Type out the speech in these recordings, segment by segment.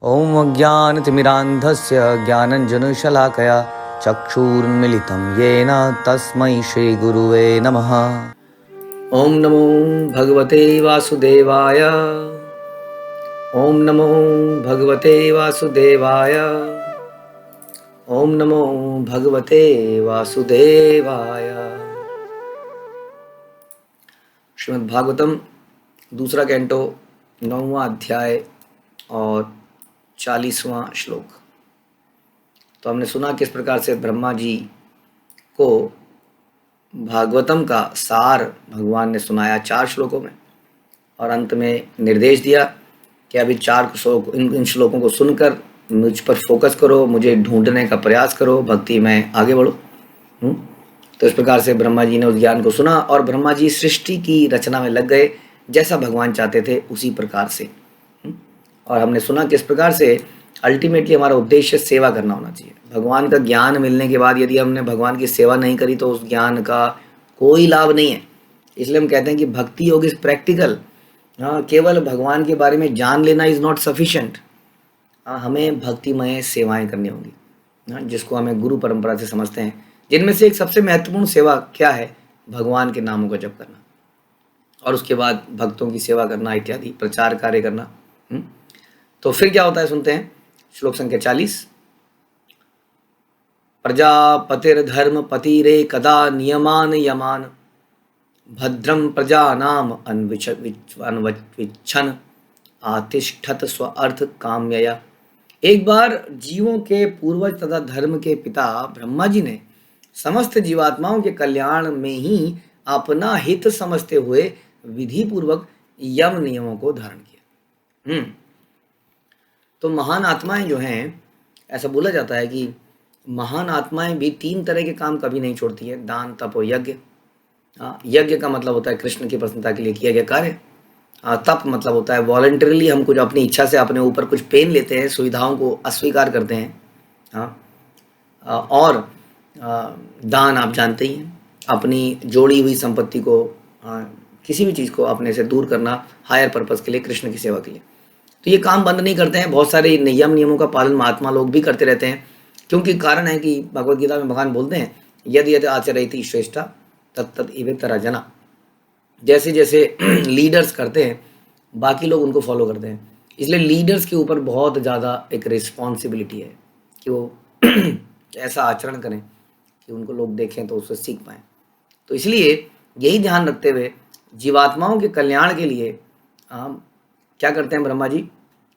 ॐ अज्ञानतिमिरान्धस्य ज्ञानञ्जनशलाकया चक्षुरुन्मिलितं येन तस्मै श्रीगुरुवे नमः। ॐ नमो भगवते वासुदेवाय। ॐ नमो भगवते वासुदेवाय। ॐ नमो भगवते वासुदेवाय। श्रीमद् भागवतम दूसरा कैंटो 9वां अध्याय और 40वां श्लोक। तो हमने सुना किस प्रकार से ब्रह्मा जी को भागवतम का सार भगवान ने सुनाया 4 श्लोकों में, और अंत में निर्देश दिया कि अभी 4 श्लोक इन श्लोकों को सुनकर मुझ पर फोकस करो, मुझे ढूंढने का प्रयास करो, भक्ति में आगे बढ़ो। तो इस प्रकार से ब्रह्मा जी ने उस ज्ञान को सुना और ब्रह्मा जी सृष्टि की रचना में लग गए, जैसा भगवान चाहते थे उसी प्रकार से। और हमने सुना किस प्रकार से अल्टीमेटली हमारा उद्देश्य सेवा करना होना चाहिए। भगवान का ज्ञान मिलने के बाद यदि हमने भगवान की सेवा नहीं करी तो उस ज्ञान का कोई लाभ नहीं है। इसलिए हम कहते हैं कि भक्ति योग इज प्रैक्टिकल। केवल भगवान के बारे में जान लेना इज़ नॉट सफिशेंट। हमें भक्तिमय सेवाएं करनी होंगी, जिसको हमें गुरु परंपरा से समझते हैं, जिनमें से एक सबसे महत्वपूर्ण सेवा क्या है? भगवान के नामों का जप करना और उसके बाद भक्तों की सेवा करना इत्यादि प्रचार कार्य करना। तो फिर क्या होता है, सुनते हैं श्लोक संख्या 40। प्रजापतिर्धर्म पतिरे कदा नियमान यमान भद्रम प्रजानाम अन्विच्छन आतिष्ठत स्व अर्थ काम्यया। एक बार जीवों के पूर्वज तथा धर्म के पिता ब्रह्मा जी ने समस्त जीवात्माओं के कल्याण में ही अपना हित समझते हुए विधि पूर्वक यम नियमों को धारण किया। तो महान आत्माएं जो हैं, ऐसा बोला जाता है कि महान आत्माएं भी 3 तरह के काम कभी नहीं छोड़ती है, दान, तप और यज्ञ। यज्ञ का मतलब होता है कृष्ण की प्रसन्नता के लिए किया गया कार्य। तप मतलब होता है वॉलंटरीली हम कुछ अपनी इच्छा से अपने ऊपर कुछ पेन लेते हैं, सुविधाओं को अस्वीकार करते हैं। और दान आप जानते ही हैं, अपनी जोड़ी हुई संपत्ति को, किसी भी चीज़ को अपने से दूर करना हायर पर्पस के लिए, कृष्ण की सेवा के लिए। तो ये काम बंद नहीं करते हैं। बहुत सारे नियमों का पालन महात्मा लोग भी करते रहते हैं, क्योंकि कारण है कि भगवद गीता में भगवान बोलते हैं यदि यदि आचरयति श्रेष्ठा तत्तत् इवेतरा जना। जैसे जैसे लीडर्स करते हैं बाकी लोग उनको फॉलो करते हैं। इसलिए लीडर्स के ऊपर बहुत ज़्यादा एक रिस्पॉन्सिबिलिटी है कि वो ऐसा आचरण करें कि उनको लोग देखें तो उससे सीख पाएँ। तो इसलिए यही ध्यान रखते हुए जीवात्माओं के कल्याण के लिए क्या करते हैं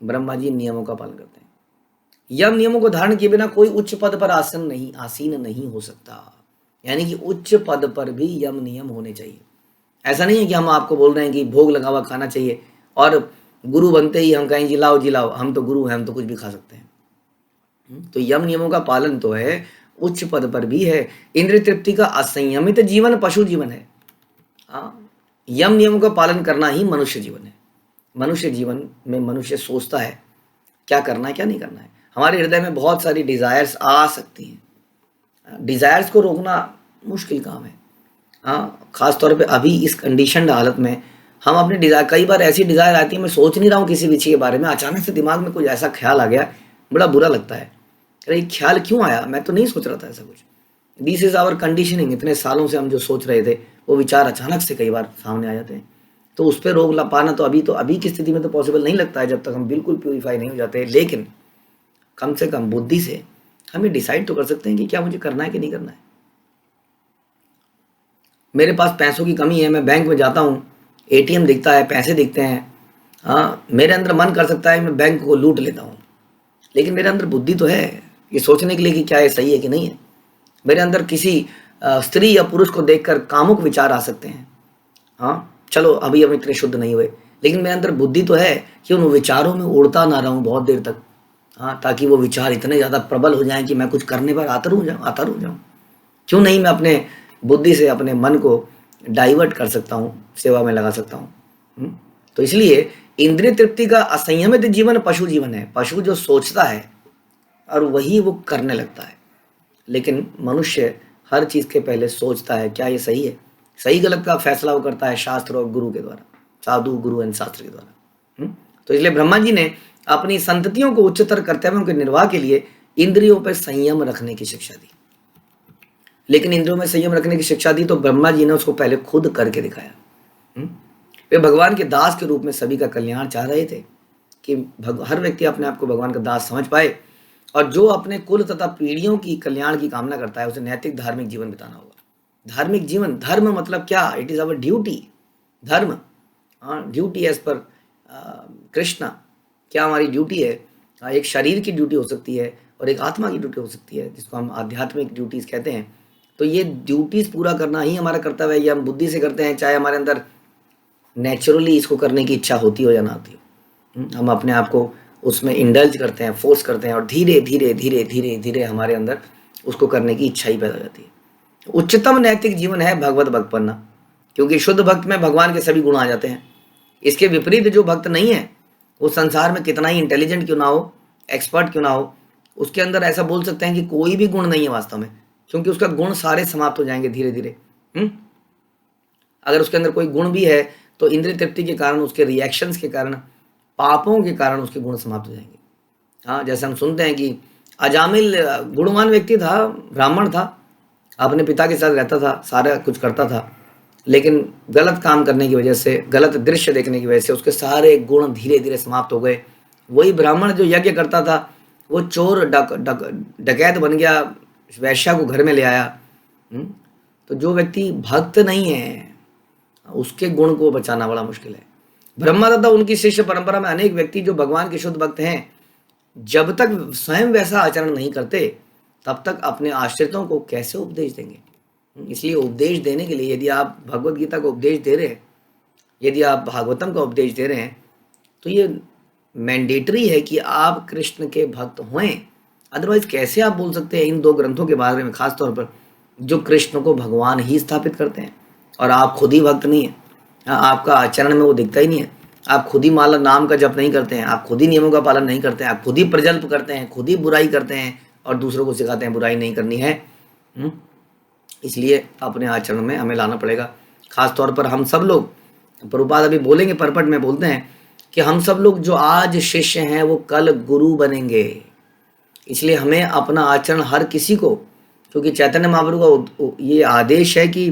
ब्रह्मा जी नियमों का पालन करते हैं। यम नियमों को धारण किए बिना कोई उच्च पद पर आसीन नहीं हो सकता। यानी कि उच्च पद पर भी यम नियम होने चाहिए। ऐसा नहीं है कि हम आपको बोल रहे हैं कि भोग लगा हुआ खाना चाहिए और गुरु बनते ही हम कहें जिलाओ जिलाओ, हम तो गुरु हैं, हम तो कुछ भी खा सकते हैं। तो यम नियमों का पालन तो है, उच्च पद पर भी है। इंद्रिय तृप्ति का असंयमित जीवन पशु जीवन है। यम नियमों का पालन करना ही मनुष्य जीवन है। मनुष्य जीवन में मनुष्य सोचता है क्या करना है क्या नहीं करना है। हमारे हृदय में बहुत सारी डिज़ायर्स आ सकती हैं। डिज़ायर्स को रोकना मुश्किल काम है। ख़ास तौर पे अभी इस कंडीशनड हालत में हम अपने डिज़ायर, कई बार ऐसी डिज़ायर आती है, मैं सोच नहीं रहा हूँ किसी भी चीज़ के बारे में, अचानक से दिमाग में कुछ ऐसा ख्याल आ गया, बड़ा बुरा लगता है। अरे ख्याल क्यों आया, मैं तो नहीं सोच रहा था ऐसा कुछ। This is our conditioning. इतने सालों से हम जो सोच रहे थे वो विचार अचानक से कई बार सामने आ जाते हैं। तो उस पर रोक ला पाना तो अभी की स्थिति में तो पॉसिबल नहीं लगता है, जब तक हम बिल्कुल प्यूरीफाई नहीं हो जाते। लेकिन कम से कम बुद्धि से हम ये डिसाइड तो कर सकते हैं कि क्या मुझे करना है कि नहीं करना है। मेरे पास पैसों की कमी है, मैं बैंक में जाता हूँ, एटीएम दिखता है, पैसे दिखते हैं, मेरे अंदर मन कर सकता है मैं बैंक को लूट लेता हूँ, लेकिन मेरे अंदर बुद्धि तो है ये सोचने के लिए कि क्या ये सही है कि नहीं है। मेरे अंदर किसी स्त्री या पुरुष को देखकर कामुक विचार आ सकते हैं। चलो अभी हम इतने शुद्ध नहीं हुए, लेकिन मेरे अंदर बुद्धि तो है कि उन विचारों में उड़ता ना रहूं बहुत देर तक, ताकि वो विचार इतने ज़्यादा प्रबल हो जाएं कि मैं कुछ करने पर आता रुक जाऊं। क्यों नहीं मैं अपने बुद्धि से अपने मन को डाइवर्ट कर सकता हूं, सेवा में लगा सकता हूं। तो इसलिए इंद्रिय तृप्ति का असंयमित जीवन पशु जीवन है। पशु जो सोचता है और वही वो करने लगता है, लेकिन मनुष्य हर चीज़ के पहले सोचता है क्या ये सही है। सही गलत का फैसला वो करता है शास्त्र और गुरु के द्वारा, साधु गुरु एंड शास्त्र के द्वारा। तो इसलिए ब्रह्मा जी ने अपनी संततियों को उच्चतर कर्तव्यों के निर्वाह के लिए इंद्रियों पर संयम रखने की शिक्षा दी। लेकिन इंद्रियों में संयम रखने की शिक्षा दी तो ब्रह्मा जी ने उसको पहले खुद करके दिखाया। वे भगवान के दास के रूप में सभी का कल्याण चाह रहे थे कि हर व्यक्ति अपने आप को भगवान का दास समझ पाए, और जो अपने कुल तथा पीढ़ियों की कल्याण की कामना करता है उसे नैतिक धार्मिक जीवन बिताना होगा। धार्मिक जीवन, धर्म मतलब क्या? It is our duty. धर्म, ड्यूटी एज पर कृष्णा, क्या हमारी ड्यूटी है? एक शरीर की ड्यूटी हो सकती है और एक आत्मा की ड्यूटी हो सकती है, जिसको हम आध्यात्मिक ड्यूटीज कहते हैं। तो ये ड्यूटीज पूरा करना ही हमारा कर्तव्य है। ये हम बुद्धि से करते हैं, चाहे हमारे अंदर नेचुरली इसको करने की इच्छा होती हो या ना होती हो। हम अपने आप को उसमें इंडल्ज करते हैं, फोर्स करते हैं, और धीरे धीरे धीरे धीरे धीरे हमारे अंदर उसको करने की इच्छा ही पैदा हो जाती है। उच्चतम नैतिक जीवन है भगवत भक्त बनना, क्योंकि शुद्ध भक्त में भगवान के सभी गुण आ जाते हैं। इसके विपरीत जो भक्त नहीं है, वो संसार में कितना ही इंटेलिजेंट क्यों ना हो, एक्सपर्ट क्यों ना हो, उसके अंदर ऐसा बोल सकते हैं कि कोई भी गुण नहीं है वास्तव में, क्योंकि उसका गुण सारे समाप्त हो जाएंगे धीरे धीरे। अगर उसके अंदर कोई गुण भी है तो इंद्रिय तृप्ति के कारण, उसके रिएक्शंस के कारण, पापों के कारण उसके गुण समाप्त हो जाएंगे। हाँ, जैसे हम सुनते हैं कि अजामिल गुणवान व्यक्ति था, ब्राह्मण था, अपने पिता के साथ रहता था, सारा कुछ करता था, लेकिन गलत काम करने की वजह से, गलत दृश्य देखने की वजह से उसके सारे गुण धीरे धीरे समाप्त हो गए। वही ब्राह्मण जो यज्ञ करता था, वो चोर डकैत बन गया, वैश्या को घर में ले आया। तो जो व्यक्ति भक्त नहीं है, उसके गुण को बचाना बड़ा मुश्किल है। ब्रह्मा तथा उनकी शिष्य परंपरा में अनेक व्यक्ति जो भगवान के शुद्ध भक्त हैं, जब तक स्वयं वैसा आचरण नहीं करते तब तक अपने आश्रितों को कैसे उपदेश देंगे? इसलिए उपदेश देने के लिए, यदि आप भगवत गीता को उपदेश दे रहे हैं, यदि आप भागवतम का उपदेश दे रहे हैं, तो ये मैंडेटरी है कि आप कृष्ण के भक्त हों। अदरवाइज कैसे आप बोल सकते हैं इन दो ग्रंथों के बारे में, खास तौर पर जो कृष्ण को भगवान ही स्थापित करते हैं, और आप खुद ही भक्त नहीं है। आपका आचरण में वो दिखता ही नहीं है। आप खुद ही माला नाम का जप नहीं करते हैं, आप खुद ही नियमों का पालन नहीं करते हैं, आप खुद ही प्रजल्प करते हैं, खुद ही बुराई करते हैं और दूसरों को सिखाते हैं बुराई नहीं करनी है। इसलिए अपने आचरण में हमें लाना पड़ेगा। खास तौर पर हम सब लोग, प्रभुपाद अभी बोलेंगे, परपट में बोलते हैं कि हम सब लोग जो आज शिष्य हैं वो कल गुरु बनेंगे। इसलिए हमें अपना आचरण हर किसी को, क्योंकि चैतन्य महाप्रभु का ये आदेश है कि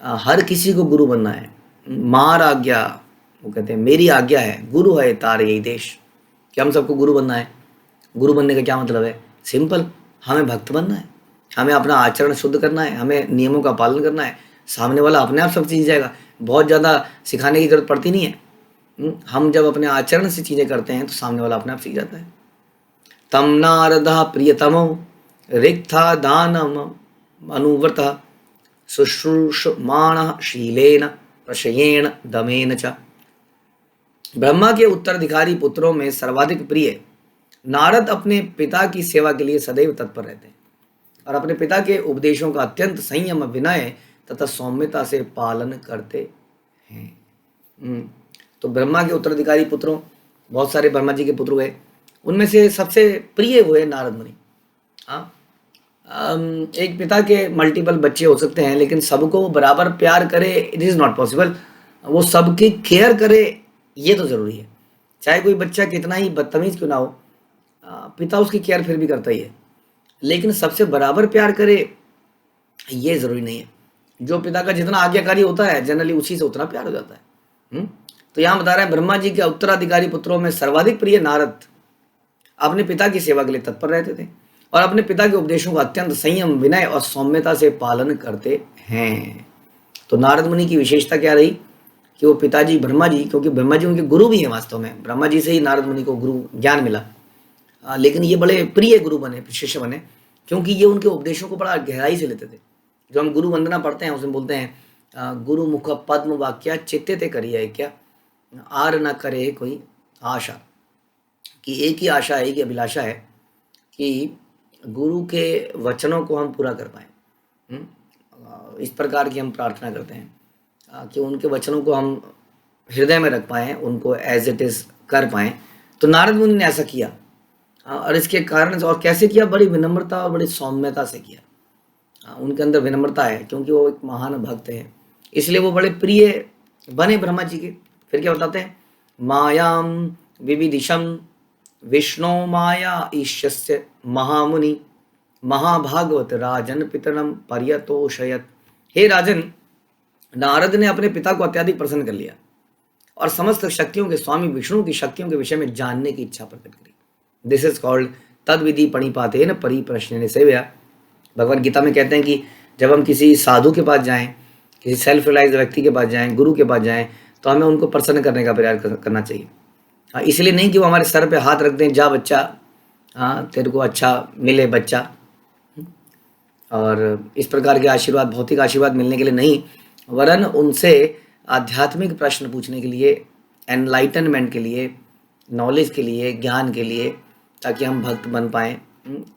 हर किसी को गुरु बनना है। मार आज्ञा, वो कहते हैं मेरी आज्ञा है, गुरु है तार यही देश, कि हम सबको गुरु बनना है। गुरु बनने का क्या मतलब है? सिंपल, हमें भक्त बनना है, हमें अपना आचरण शुद्ध करना है, हमें नियमों का पालन करना है। सामने वाला अपने आप सब सीख जाएगा, बहुत ज़्यादा सिखाने की जरूरत पड़ती नहीं है। हम जब अपने आचरण से चीज़ें करते हैं तो सामने वाला अपने आप सीख जाता है। तम नारदा प्रियतमो रिक्था दानम अनुव्रत शुश्रूषमाण शीलेन प्रशयेण दमेन च। ब्रह्मा के उत्तराधिकारी पुत्रों में सर्वाधिक प्रिय नारद अपने पिता की सेवा के लिए सदैव तत्पर रहते हैं और अपने पिता के उपदेशों का अत्यंत संयम, विनय तथा सौम्यता से पालन करते हैं। तो ब्रह्मा के उत्तराधिकारी पुत्रों, बहुत सारे ब्रह्मा जी के पुत्र हुए, उनमें से सबसे प्रिय हुए नारद मुनि। एक पिता के मल्टीपल बच्चे हो सकते हैं, लेकिन सबको वो बराबर प्यार करे, इट इज़ नॉट पॉसिबल। वो सबकी केयर करे, ये तो ज़रूरी है। चाहे कोई बच्चा कितना ही बदतमीज़ क्यों ना हो, पिता उसकी केयर फिर भी करता ही है, लेकिन सबसे बराबर प्यार करे ये ज़रूरी नहीं है। जो पिता का जितना आज्ञाकारी होता है, जनरली उसी से उतना प्यार हो जाता है। तो यहाँ बता रहे हैं ब्रह्मा जी के उत्तराधिकारी पुत्रों में सर्वाधिक प्रिय नारद अपने पिता की सेवा के लिए तत्पर रहते थे और अपने पिता के उपदेशों का अत्यंत संयम, विनय और सौम्यता से पालन करते हैं। तो नारद मुनि की विशेषता क्या रही कि वो पिताजी ब्रह्मा जी, क्योंकि ब्रह्मा जी उनके गुरु भी हैं, वास्तव में ब्रह्मा जी से ही नारद मुनि को गुरु ज्ञान मिला, लेकिन ये बड़े प्रिय गुरु बने, शिष्य बने, क्योंकि ये उनके उपदेशों को बड़ा गहराई से लेते थे। जो हम गुरु वंदना पढ़ते हैं उसमें बोलते हैं गुरु मुख पद्म वाक्या चित्ते ते करिए क्या, आर न करे कोई आशा, कि एक ही आशा है, एक ही अभिलाषा है कि गुरु के वचनों को हम पूरा कर पाएँ। इस प्रकार की हम प्रार्थना करते हैं कि उनके वचनों को हम हृदय में रख पाएँ, उनको एज इट इज़ कर पाएँ। तो नारद मुनि ने ऐसा किया और इसके कारण, और कैसे किया? बड़ी विनम्रता और बड़ी सौम्यता से किया। उनके अंदर विनम्रता है, क्योंकि वो एक महान भक्त है, इसलिए वो बड़े प्रिय बने ब्रह्मा जी के। फिर क्या बताते हैं? मायाम विविदिशम विष्णु माया ईश्यस्य महामुनि महाभागवत राजन पितरम पर्यतोषयत। हे राजन, नारद ने अपने पिता को अत्यधिक प्रसन्न कर लिया और समस्त शक्तियों के स्वामी विष्णु की शक्तियों के विषय में जानने की इच्छा प्रकट करी। दिस इज कॉल्ड तद विधि पणिपातेन परिप्रश्नेन सेवया। भगवद गीता में कहते हैं कि जब हम किसी साधु के पास जाएं, किसी सेल्फ रियलाइज व्यक्ति के पास जाएं, गुरु के पास जाएं, तो हमें उनको प्रसन्न करने का प्रयास करना चाहिए। हाँ, इसलिए नहीं कि वो हमारे सर पे हाथ रख दें, जा बच्चा, हाँ तेरे को अच्छा मिले बच्चा, और इस प्रकार के आशीर्वाद, भौतिक आशीर्वाद मिलने के लिए नहीं, वरन उनसे आध्यात्मिक प्रश्न पूछने के लिए, एनलाइटनमेंट के लिए, नॉलेज के लिए, ज्ञान के लिए, ताकि हम भक्त बन पाएँ।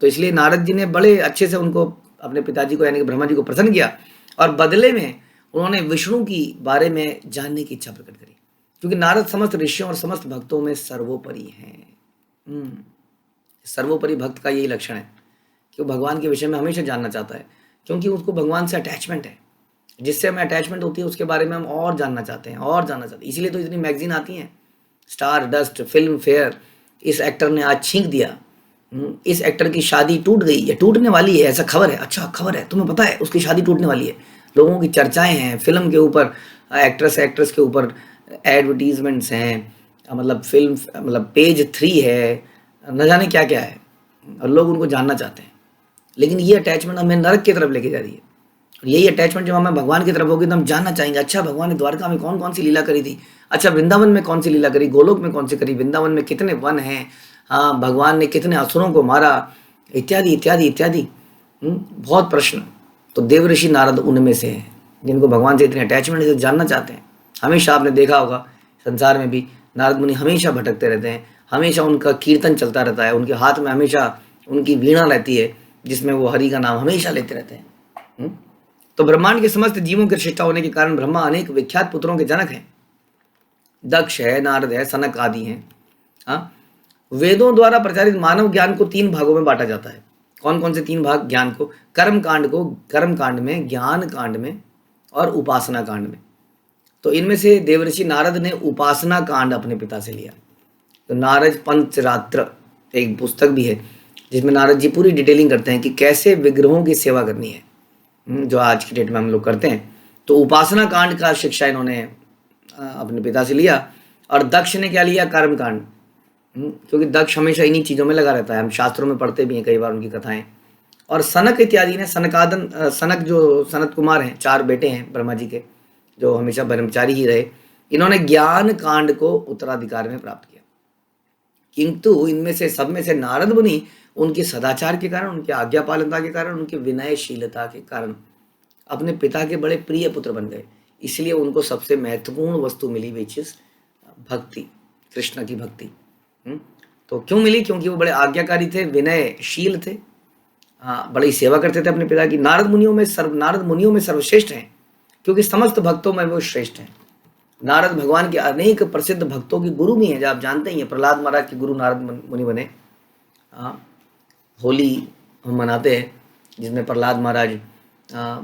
तो इसलिए नारद जी ने बड़े अच्छे से उनको, अपने पिताजी को यानी कि ब्रह्मा जी को प्रसन्न किया और बदले में उन्होंने विष्णु की बारे में जानने की इच्छा प्रकट करी, क्योंकि नारद समस्त ऋषियों और समस्त भक्तों में सर्वोपरि हैं। सर्वोपरि भक्त का यही लक्षण है कि वो भगवान के विषय में हमेशा जानना चाहता है, क्योंकि उसको भगवान से अटैचमेंट है। जिससे हमें अटैचमेंट होती है उसके बारे में हम और जानना चाहते हैं, और जानना चाहते हैं। इसीलिए तो इतनी मैगजीन आती हैं, स्टार डस्ट, फिल्म फेयर, इस एक्टर ने आज छींक दिया, इस एक्टर की शादी टूट गई या टूटने वाली है, ऐसा खबर है, अच्छा खबर है, तुम्हें पता है उसकी शादी टूटने वाली है। लोगों की चर्चाएं हैं, फिल्म के ऊपर, एक्ट्रेस के ऊपर एडवर्टीजमेंट्स हैं, मतलब फिल्म, मतलब पेज 3 है, न जाने क्या क्या है, और लोग उनको जानना चाहते हैं। लेकिन ये अटैचमेंट हमें नरक की तरफ लेके जा रही है। और यही अटैचमेंट जब हमें भगवान की तरफ होगी तो हम जानना चाहेंगे, अच्छा भगवान ने द्वारका में कौन कौन सी लीला करी थी, अच्छा वृंदावन में कौन सी लीला करी, गोलोक में कौन सी करी, वृंदावन में कितने वन हैं, हाँ भगवान ने कितने असुरों को मारा, इत्यादि इत्यादि इत्यादि। बहुत प्रश्न। तो देव ऋषि नारद उनमें से हैं जिनको भगवान से इतने अटैचमेंट से जानना चाहते हैं। हमेशा आपने देखा होगा संसार में भी नारद मुनि हमेशा भटकते रहते हैं, हमेशा उनका कीर्तन चलता रहता है, उनके हाथ में हमेशा उनकी वीणा रहती है जिसमें वो हरि का नाम हमेशा लेते रहते हैं। तो ब्रह्मांड के समस्त जीवों के श्रेष्ठ होने के कारण ब्रह्मा अनेक विख्यात पुत्रों के जनक हैं। दक्ष है, नारद है, सनक आदि हैं। हाँ, वेदों द्वारा प्रचारित मानव ज्ञान को 3 भागों में बांटा जाता है। कौन कौन से 3 भाग? ज्ञान को कर्म कांड में, ज्ञान कांड में और उपासना कांड में। तो इनमें से देवर्षि नारद ने उपासना कांड अपने पिता से लिया। तो नारद पंचरात्र एक पुस्तक भी है जिसमें नारद जी पूरी डिटेलिंग करते हैं कि कैसे विग्रहों की सेवा करनी है, जो आज की डेट में हम लोग करते हैं। तो उपासना कांड का शिक्षा इन्होंने अपने पिता से लिया। और दक्ष ने क्या लिया? कर्म कांड, क्योंकि दक्ष हमेशा इन्हीं चीज़ों में लगा रहता है, हम शास्त्रों में पढ़ते भी हैं कई बार उनकी कथाएं। और सनक इत्यादि ने, सनक जो सनत कुमार हैं, 4 बेटे हैं ब्रह्मा जी के, जो हमेशा ब्रह्मचारी ही रहे, इन्होंने ज्ञान कांड को उत्तराधिकार में प्राप्त किया। किंतु इनमें से सब में से नारद मुनि उनके सदाचार के कारण, उनके आज्ञा पालनता के कारण, उनके विनयशीलता के कारण अपने पिता के बड़े प्रिय पुत्र बन गए। इसलिए उनको सबसे महत्वपूर्ण वस्तु मिली, विच इज भक्ति, कृष्ण की भक्ति। तो क्यों मिली? क्योंकि वो बड़े आज्ञाकारी थे, विनयशील थे, बड़ी सेवा करते थे अपने पिता की। नारद मुनियों में सर्वश्रेष्ठ हैं, क्योंकि समस्त भक्तों में वो श्रेष्ठ हैं। नारद भगवान के अनेक प्रसिद्ध भक्तों के गुरु भी हैं, जो आप जानते ही हैं। प्रहलाद महाराज के गुरु नारद मुनि बने। होली हम मनाते हैं, जिसमें प्रहलाद महाराज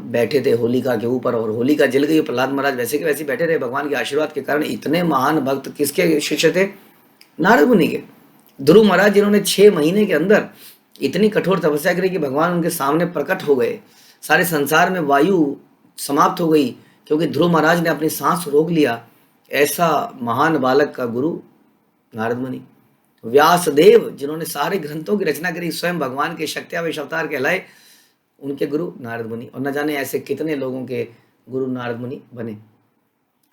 बैठे थे होलिका के ऊपर, और होलिका जल गई। प्रहलाद महाराज वैसे के वैसे बैठे रहे भगवान के आशीर्वाद के कारण। इतने महान भक्त किसके शिष्य थे? नारद मुनि के। ध्रुव महाराज जिन्होंने 6 महीने के अंदर इतनी कठोर तपस्या करी कि भगवान उनके सामने प्रकट हो गए, सारे संसार में वायु समाप्त हो गई, क्योंकि ध्रुव महाराज ने अपनी सांस रोक लिया। ऐसा महान बालक का गुरु नारद मुनि। व्यासदेव जिन्होंने सारे ग्रंथों की रचना करी, स्वयं भगवान के शक्त्यावेश अवतार कहलाए, उनके गुरु नारद मुनि। और न जाने ऐसे कितने लोगों के गुरु नारद मुनि बने।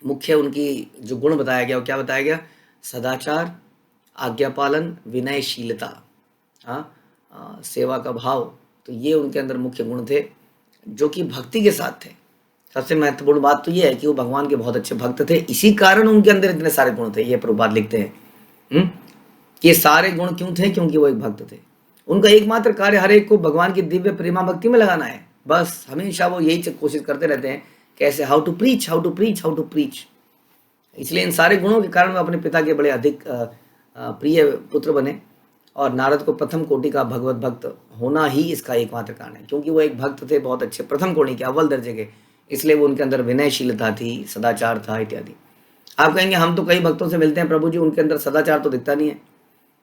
मुख्य उनकी जो गुण बताया गया, वो क्या बताया गया? सदाचार, आज्ञा पालन, विनयशीलता, सेवा का भाव। तो ये उनके अंदर मुख्य गुण थे, जो कि भक्ति के साथ थे। सबसे महत्वपूर्ण बात तो ये है कि वो भगवान के बहुत अच्छे भक्त थे, इसी कारण उनके अंदर इतने सारे गुण थे। ये प्रभुपाद लिखते हैं कि ये सारे गुण क्यों थे? क्योंकि वो एक भक्त थे। उनका एकमात्र कार्य हर एक को भगवान की दिव्य प्रेमा भक्ति में लगाना है, बस। हमेशा वो यही कोशिश करते रहते हैं, कैसे हाउ टू प्रीच। इसलिए इन सारे गुणों के कारण वो अपने पिता के बड़े अधिक प्रिय पुत्र बने। और नारद को प्रथम कोटि का भगवत भक्त होना ही इसका एकमात्र कारण है, क्योंकि वो एक भक्त थे बहुत अच्छे, प्रथम कोटि के, अव्वल दर्जे के। इसलिए वो उनके अंदर विनयशीलता थी, सदाचार था, इत्यादि। आप कहेंगे हम तो कई भक्तों से मिलते हैं प्रभु जी, उनके अंदर सदाचार तो दिखता नहीं है।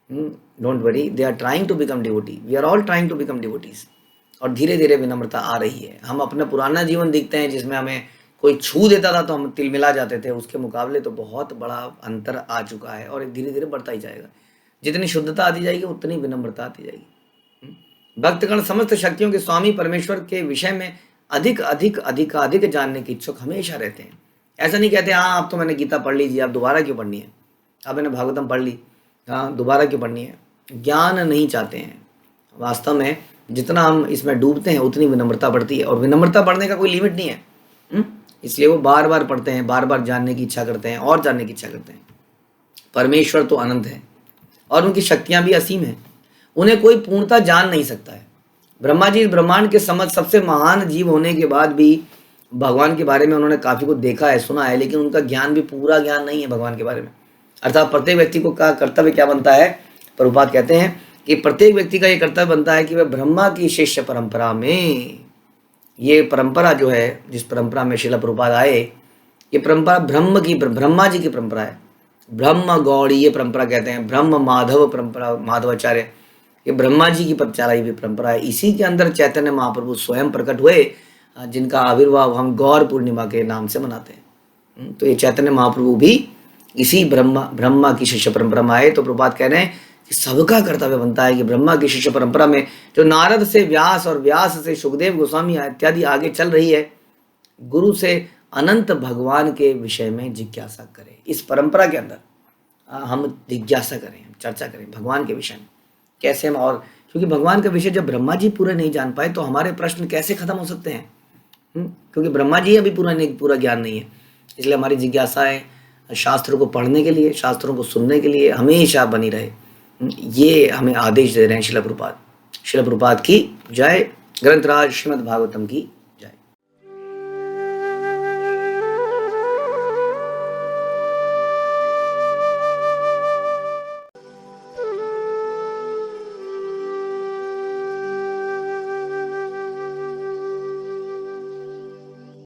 Don't worry, they are trying to become devotee, we are all trying to become devotees. और धीरे धीरे विनम्रता आ रही है। हम अपना पुराना जीवन देखते हैं जिसमें हमें कोई छू देता था तो हम तिलमिला जाते थे, उसके मुकाबले तो बहुत बड़ा अंतर आ चुका है और धीरे धीरे बढ़ता ही जाएगा। जितनी शुद्धता आती जाएगी उतनी विनम्रता आती जाएगी। भक्तगण समस्त शक्तियों के स्वामी परमेश्वर के विषय में अधिक अधिक अधिक जानने के इच्छुक हमेशा रहते हैं। ऐसा नहीं कहते हाँ अब तो मैंने गीता पढ़ लीजिए, अब दोबारा क्यों पढ़नी है, अब मैंने भागवतम पढ़ ली, हाँ दोबारा क्यों पढ़नी है। ज्ञान नहीं चाहते हैं। वास्तव में जितना हम इसमें डूबते हैं उतनी विनम्रता बढ़ती है, और विनम्रता बढ़ने का कोई लिमिट नहीं है। इसलिए वो बार बार पढ़ते हैं, बार बार जानने की इच्छा करते हैं और जानने की इच्छा करते हैं। परमेश्वर तो अनंत है और उनकी शक्तियां भी असीम हैं, उन्हें कोई पूर्णता जान नहीं सकता है। ब्रह्मा जी ब्रह्मांड के समझ सबसे महान जीव होने के बाद भी भगवान के बारे में उन्होंने काफ़ी कुछ देखा है, सुना है, लेकिन उनका ज्ञान भी पूरा ज्ञान नहीं है भगवान के बारे में। अर्थात प्रत्येक व्यक्ति को का कर्तव्य क्या बनता है, प्रभुपाद कहते हैं कि प्रत्येक व्यक्ति का ये कर्तव्य बनता है कि वह ब्रह्मा की शिष्य परंपरा में, ये परंपरा जो है जिस परंपरा में श्रील प्रभुपाद आए, ये परंपरा ब्रह्मा जी की परंपरा है। ब्रह्म गौड़ी ये परंपरा कहते हैं, ब्रह्म माधव परंपरा, माधवाचार्य, ये ब्रह्मा जी की चलाई हुई परंपरा है। इसी के अंदर चैतन्य महाप्रभु स्वयं प्रकट हुए, जिनका आविर्भाव हम गौर पूर्णिमा के नाम से मनाते हैं। तो ये चैतन्य महाप्रभु भी इसी ब्रह्मा की शिष्य परंपरा में आए। तो प्रभुपाद कह रहे हैं कि सबका कर्तव्य बनता है कि ब्रह्मा की शिष्य परंपरा में जो नारद से व्यास और व्यास से सुखदेव गोस्वामी इत्यादि आगे चल रही है, गुरु से अनंत भगवान के विषय में जिज्ञासा करें। इस परंपरा के अंदर हम जिज्ञासा करें, हम चर्चा करें भगवान के विषय में, कैसे हम, और क्योंकि भगवान का विषय जब ब्रह्मा जी पूरे नहीं जान पाए तो हमारे प्रश्न कैसे खत्म हो सकते हैं। क्योंकि ब्रह्मा जी अभी पूरा ज्ञान नहीं है। इसलिए हमारी जिज्ञासाएं शास्त्रों को पढ़ने के लिए, शास्त्रों को सुनने के लिए हमेशा बनी रहे। ये हमें आदेश दे रहे हैं श्रील प्रभुपाद। श्रील प्रभुपाद की जय। ग्रंथराज श्रीमद् भागवतम की